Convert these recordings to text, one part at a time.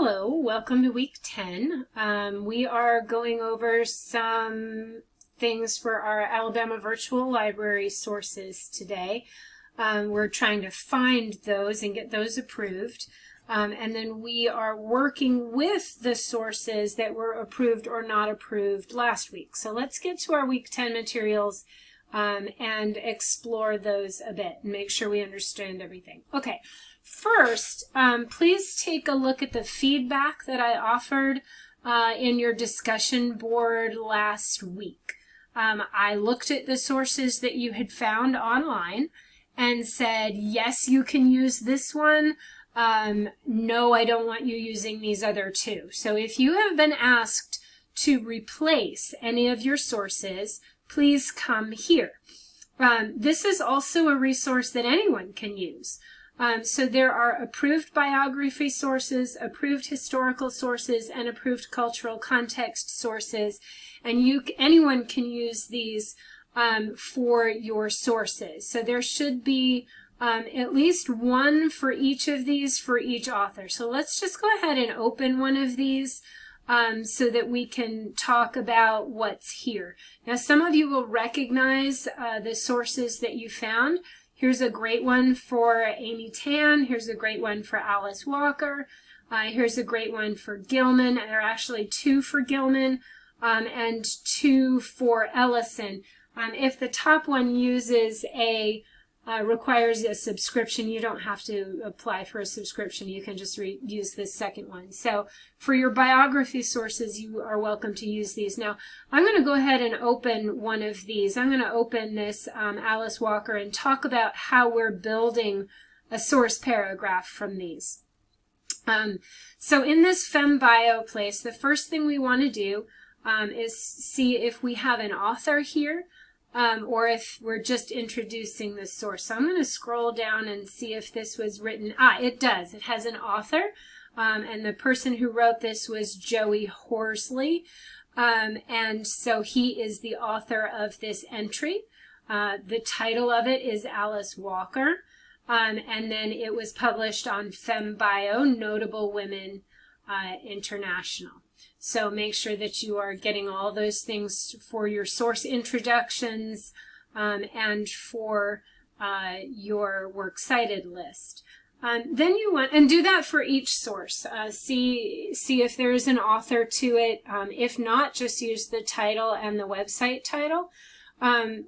Hello, welcome to week 10. We are going over some things for our Alabama Virtual Library sources today. We're trying to find those and get those approved. And then we are working with the sources that were approved or not approved last week. So let's get to our week 10 materials and explore those a bit and make sure we understand everything. Okay. First, please take a look at the feedback that I offered in your discussion board last week. I looked at the sources that you had found online and said, yes, you can use this one. No, I don't want you using these other two. So if you have been asked to replace any of your sources, please come here. This is also a resource that anyone can use. So there are approved biography sources, approved historical sources, and approved cultural context sources, and anyone can use these for your sources. So there should be at least one for each of these for each author. So let's just go ahead and open one of these so that we can talk about what's here. Now, some of you will recognize the sources that you found. Here's a great one for Amy Tan. Here's a great one for Alice Walker. Here's a great one for Gilman. There are actually two for Gilman and two for Ellison. If the top one uses requires a subscription, you don't have to apply for a subscription. You can just use this second one. So for your biography sources, you are welcome to use these. Now, I'm going to go ahead and open one of these. I'm going to open this Alice Walker and talk about how we're building a source paragraph from these. So in this FemBio place, the first thing we want to do is see if we have an author here. Or if we're just introducing the source. So I'm going to scroll down and see if this was written. It does. It has an author, and the person who wrote this was Joey Horsley, and so he is the author of this entry. The title of it is Alice Walker, and then it was published on FemBio, Notable Women International. So make sure that you are getting all those things for your source introductions and for your works cited list. Then you want, and do that for each source. See if there is an author to it. If not, just use the title and the website title. And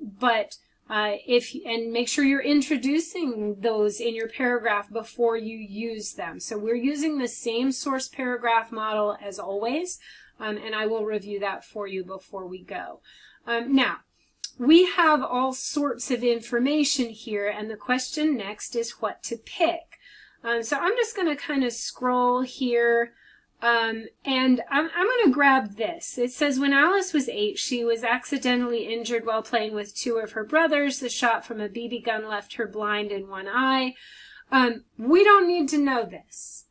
make sure you're introducing those in your paragraph before you use them. So we're using the same source paragraph model as always, and I will review that for you before we go. Now, we have all sorts of information here, and the question next is what to pick. So I'm just going to kind of scroll here. And I'm going to grab this. It says, when Alice was 8, she was accidentally injured while playing with two of her brothers. The shot from a BB gun left her blind in one eye. We don't need to know this.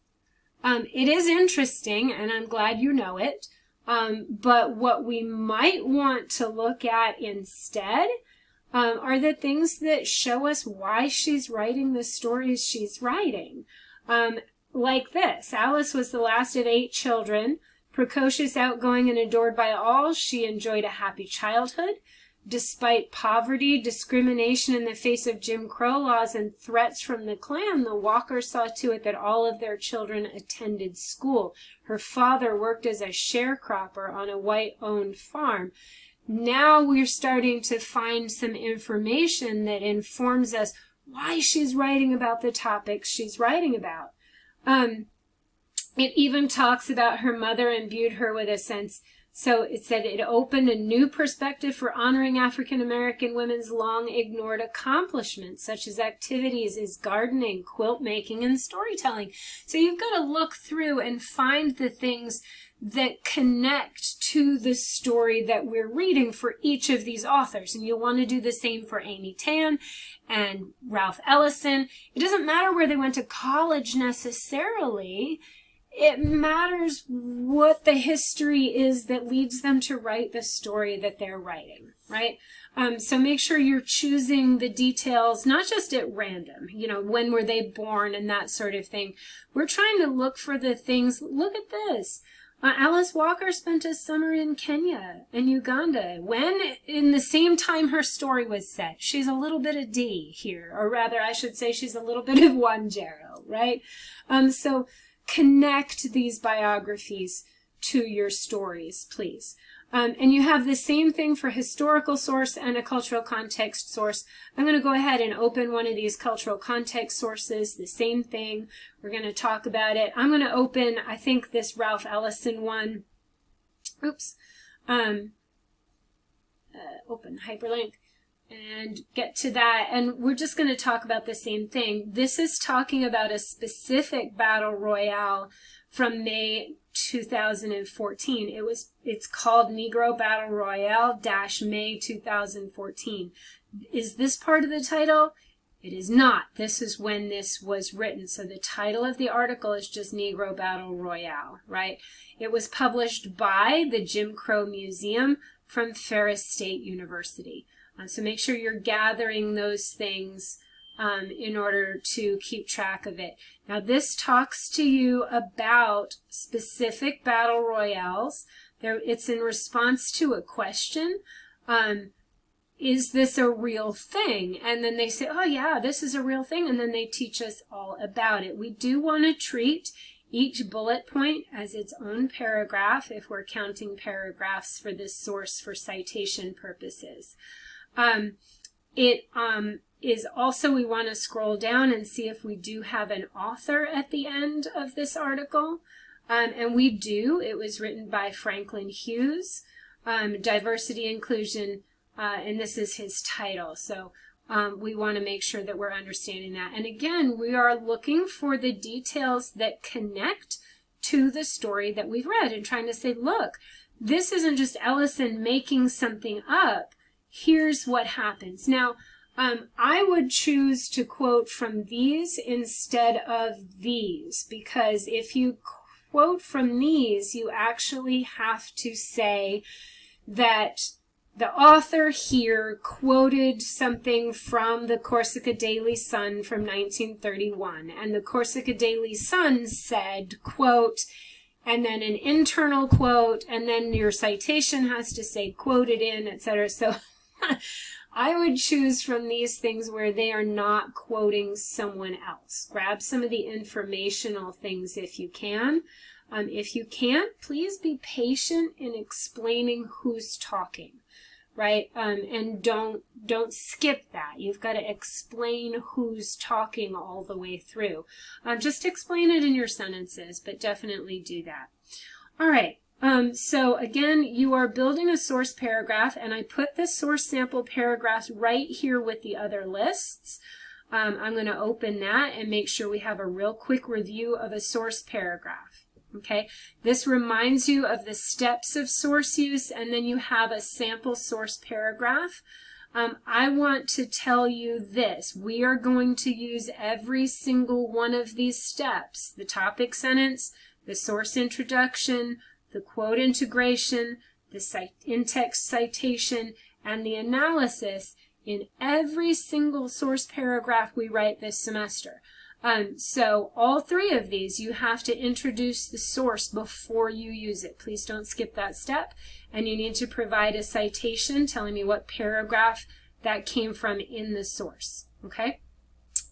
It is interesting, and I'm glad you know it. But what we might want to look at instead are the things that show us why she's writing the stories she's writing. Like this, Alice was the last of 8 children. Precocious, outgoing, and adored by all, she enjoyed a happy childhood. Despite poverty, discrimination in the face of Jim Crow laws, and threats from the Klan, the Walkers saw to it that all of their children attended school. Her father worked as a sharecropper on a white-owned farm. Now we're starting to find some information that informs us why she's writing about the topics she's writing about. It even talks about her mother imbued her with a sense. So it said it opened a new perspective for honoring African American women's long ignored accomplishments, such as activities as gardening, quilt making, and storytelling. So you've got to look through and find the things that connect to the story that we're reading for each of these authors. And you'll want to do the same for Amy Tan and Ralph Ellison. It doesn't matter where they went to college necessarily. it matters what the history is that leads them to write the story that they're writing, right? So make sure you're choosing the details, not just at random, you know, when were they born and that sort of thing. We're trying to look for the things. Look at this. Alice Walker spent a summer in Kenya and Uganda when, in the same time her story was set. She's a little bit of D here, or rather, I should say she's a little bit of Wanjero, right? So connect these biographies to your stories, please. And you have the same thing for historical source and a cultural context source. I'm going to go ahead and open one of these cultural context sources, the same thing. We're going to talk about it. I'm going to open, I think, this Ralph Ellison one. Oops. Open hyperlink and get to that. And we're just going to talk about the same thing. This is talking about a specific battle royale from May 2014. It's called Negro Battle Royale May 2014. Is this part of the title? It is not. This is when this was written. So the title of the article is just Negro Battle Royale, right? It was published by the Jim Crow Museum from Ferris State University. So make sure you're gathering those things in order to keep track of it. Now this talks to you about specific battle royales. It's in response to a question. Is this a real thing? And then they say, oh yeah, this is a real thing. And then they teach us all about it. We do want to treat each bullet point as its own paragraph if we're counting paragraphs for this source for citation purposes. Is also, we want to scroll down and see if we do have an author at the end of this article. And we do. It was written by Franklin Hughes, Diversity, Inclusion, and this is his title. So we want to make sure that we're understanding that. And again, we are looking for the details that connect to the story that we've read and trying to say, look, this isn't just Ellison making something up. Here's what happens. Now, I would choose to quote from these instead of these, because if you quote from these, you actually have to say that the author here quoted something from the Corsica Daily Sun from 1931, and the Corsica Daily Sun said, quote, and then an internal quote, and then your citation has to say quoted in, etc. So I would choose from these things where they are not quoting someone else. Grab some of the informational things if you can. If you can't, please be patient in explaining who's talking, right? And don't skip that. You've got to explain who's talking all the way through. Just explain it in your sentences, but definitely do that. All right. So again, you are building a source paragraph, and I put the source sample paragraphs right here with the other lists. I'm going to open that and make sure we have a real quick review of a source paragraph. Okay, this reminds you of the steps of source use, and then you have a sample source paragraph. I want to tell you this. We are going to use every single one of these steps: the topic sentence, the source introduction, the quote integration, the in-text citation, and the analysis in every single source paragraph we write this semester. So all three of these, you have to introduce the source before you use it. Please don't skip that step. And you need to provide a citation telling me what paragraph that came from in the source. Okay?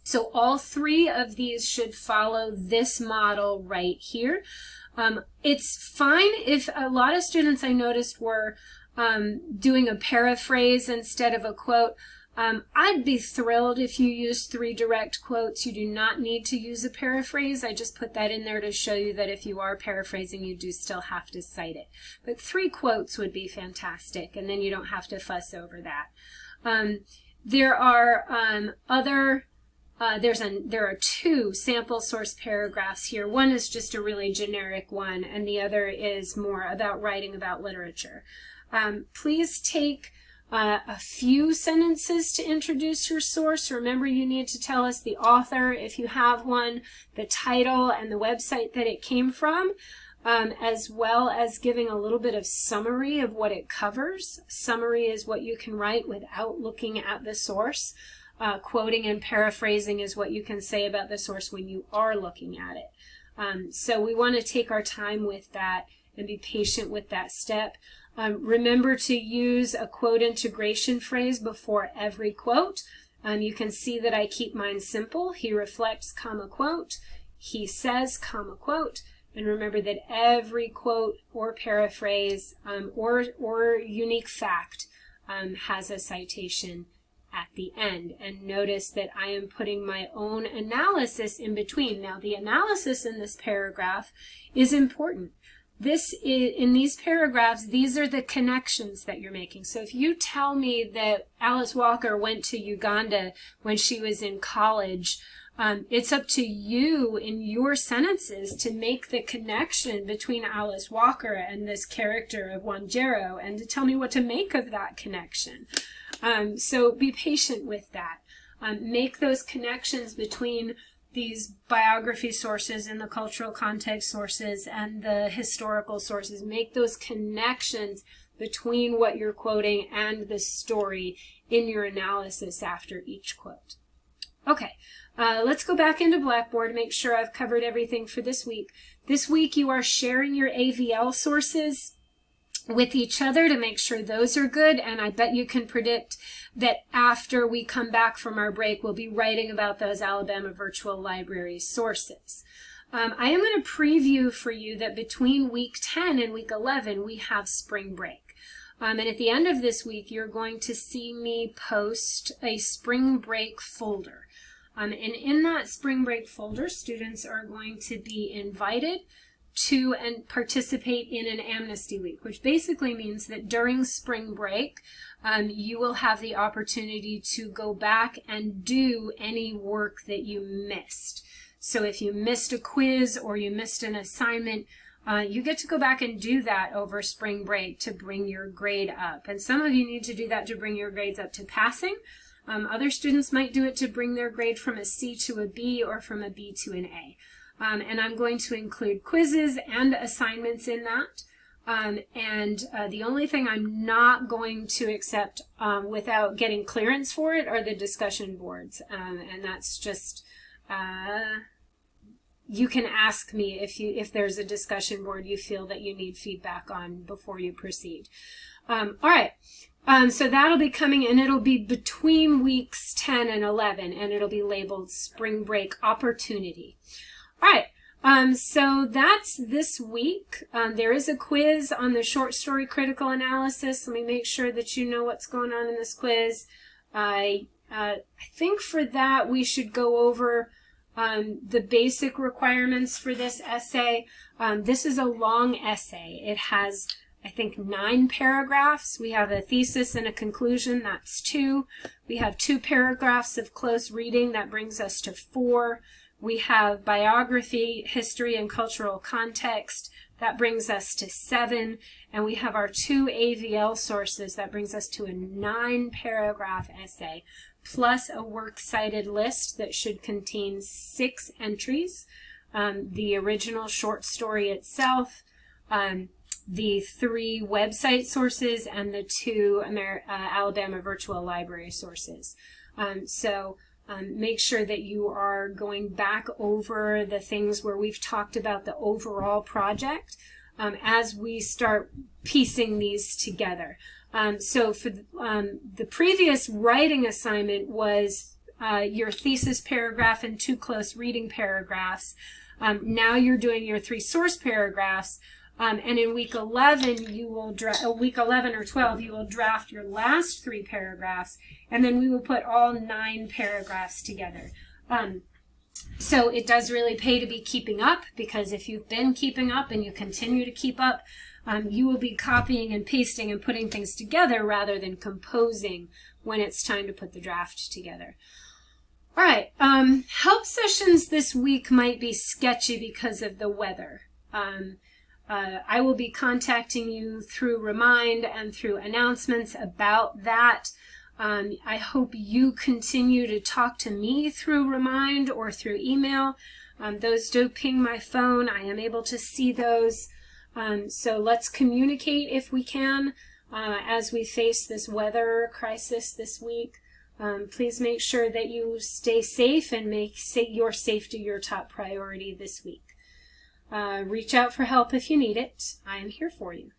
So all three of these should follow this model right here. It's fine if a lot of students I noticed were doing a paraphrase instead of a quote. I'd be thrilled if you used 3 direct quotes. You do not need to use a paraphrase. I just put that in there to show you that if you are paraphrasing, you do still have to cite it. But 3 quotes would be fantastic, and then you don't have to fuss over that. There are there are 2 sample source paragraphs here. One is just a really generic one, and the other is more about writing about literature. Please take a few sentences to introduce your source. Remember, you need to tell us the author, if you have one, the title, and the website that it came from, as well as giving a little bit of summary of what it covers. Summary is what you can write without looking at the source. Quoting and paraphrasing is what you can say about the source when you are looking at it. So we want to take our time with that and be patient with that step. Remember to use a quote integration phrase before every quote. You can see that I keep mine simple. He reflects, comma, quote. He says, comma, quote. And remember that every quote or paraphrase or unique fact has a citation at the end. And notice that I am putting my own analysis in between. Now, the analysis in this paragraph is important. In these paragraphs, these are the connections that you're making. So if you tell me that Alice Walker went to Uganda when she was in college, it's up to you in your sentences to make the connection between Alice Walker and this character of Wanjero and to tell me what to make of that connection. So be patient with that. Make those connections between these biography sources and the cultural context sources and the historical sources. Make those connections between what you're quoting and the story in your analysis after each quote. Okay, let's go back into Blackboard to make sure I've covered everything for this week. This week you are sharing your AVL sources with each other to make sure those are good, and I bet you can predict that after we come back from our break, we'll be writing about those Alabama Virtual Library sources. I am going to preview for you that between week 10 and week 11, we have spring break. And at the end of this week, you're going to see me post a spring break folder. And in that spring break folder, students are going to be invited to and participate in an amnesty week, which basically means that during spring break, you will have the opportunity to go back and do any work that you missed. So if you missed a quiz or you missed an assignment, you get to go back and do that over spring break to bring your grade up. And some of you need to do that to bring your grades up to passing. Other students might do it to bring their grade from a C to a B or from a B to an A. And I'm going to include quizzes and assignments in that. The only thing I'm not going to accept without getting clearance for it are the discussion boards. And that's just, you can ask me if there's a discussion board you feel that you need feedback on before you proceed. All right. So that'll be coming, and it'll be between weeks 10 and 11, and it'll be labeled Spring Break Opportunity. All right, so that's this week. There is a quiz on the short story critical analysis. Let me make sure that you know what's going on in this quiz. I think for that we should go over the basic requirements for this essay. This is a long essay. It has, I think, 9 paragraphs. We have a thesis and a conclusion. That's 2. We have 2 paragraphs of close reading. That brings us to 4. We have biography, history, and cultural context. That brings us to 7. And we have our 2 AVL sources. That brings us to a 9-paragraph essay, plus a works cited list that should contain 6 entries. The original short story itself, the 3 website sources, and the 2 Alabama Virtual Library sources. Make sure that you are going back over the things where we've talked about the overall project as we start piecing these together. So for the previous writing assignment was your thesis paragraph and 2 close reading paragraphs. Now you're doing your 3 source paragraphs. And in week 11, you will week 11 or 12, you will draft your last 3 paragraphs, and then we will put all 9 paragraphs together. So it does really pay to be keeping up, because if you've been keeping up and you continue to keep up, you will be copying and pasting and putting things together rather than composing when it's time to put the draft together. All right, help sessions this week might be sketchy because of the weather. I will be contacting you through Remind and through announcements about that. I hope you continue to talk to me through Remind or through email. Those do ping my phone. I am able to see those. So let's communicate if we can as we face this weather crisis this week. Please make sure that you stay safe and make your safety your top priority this week. Reach out for help if you need it. I am here for you.